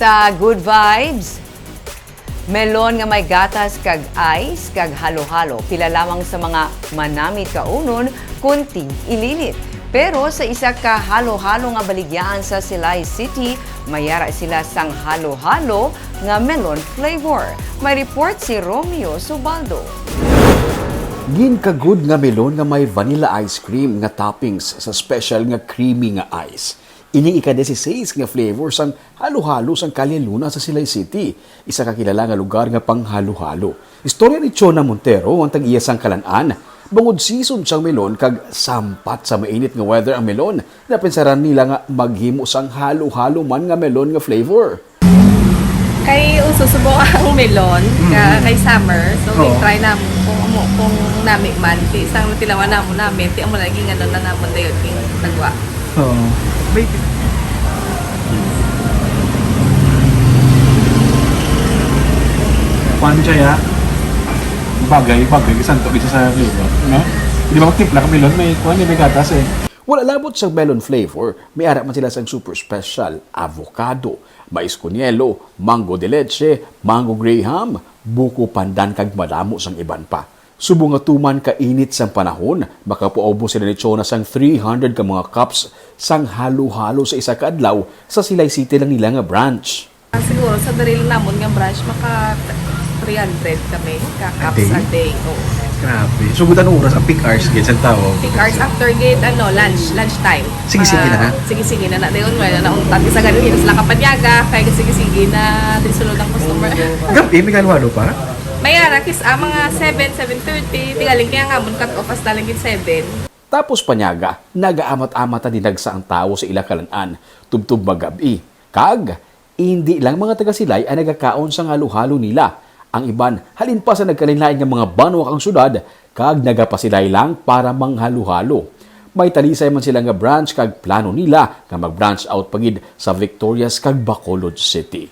Sa Good Vibes, melon nga may gatas kag ice kag halo-halo. Pila lamang sa mga manamit kaunon, kunting ililit. Pero sa isa ka halo-halo nga baligyaan sa Silay City, mayara sila sang halo-halo nga melon flavor. May report si Romeo Subaldo. Ginkagud nga melon nga may vanilla ice cream nga toppings sa special nga creamy nga ice. Ining ika-16 nga flavor sang halo-halo sang Calle Luna sa Silay City. Isa ka kilala nga lugar nga pang halo-halo. Istorya ni Chona Montero ang tag-iya sang kalan-an. Bangod season sang melon kag sampat sa mainit nga weather ang melon. Napinsaran nila nga maghimo sang halo-halo man nga melon nga flavor. Kay ususubo ang melon kay summer. So try na kung nami man ti isang tilawan namo namin ti amo lagi nga na namon dayon king nagwa. Wait. Panjaya. Bagay isang to isa sa flavor, no? Di ba magtimpla ka melon may may gatas eh. Wala labot sa melon flavor, may ara man sila sa super special, avocado, mais con hielo, mango de leche, mango graham, buko pandan kag madamo sang iban pa. Subo nga tuman kainit sang panahon, makapuobo sila ni Chona sang 300 ka mga cups sang halo-halo sa isa ka adlaw sa Silay City lang nila nga branch. Siguro sa daril namon nga branch maka 300 kami ka cups a day. Grabe. So butan oras ang peak hours gid sa tao. Peak hours after gate lunch time. Sige-sige na na. Sige-sige na na dayon nga na untat sa ganun sila kapanyaga kay sige-sige na disulod ang customer. Gabi may kalwalo pa. Mayara kis mga 7:30 tingaling kaya nga mun cut off as talagit 7. Tapos panyaga, nagaamat-amata dinagsa ang tao sa ilang kalan-an, tubtub magabi. Kag, hindi lang mga taga-Silay ay nagakaon sa halo-halo nila. Ang iban, halin pa sa nagkalinlain ng mga banwak ang syudad, kag nagapasilay lang para manghalo-halo. May talisay man sila nga branch kag plano nila nga mag-branch out pagid sa Victorias kag Bacolod City.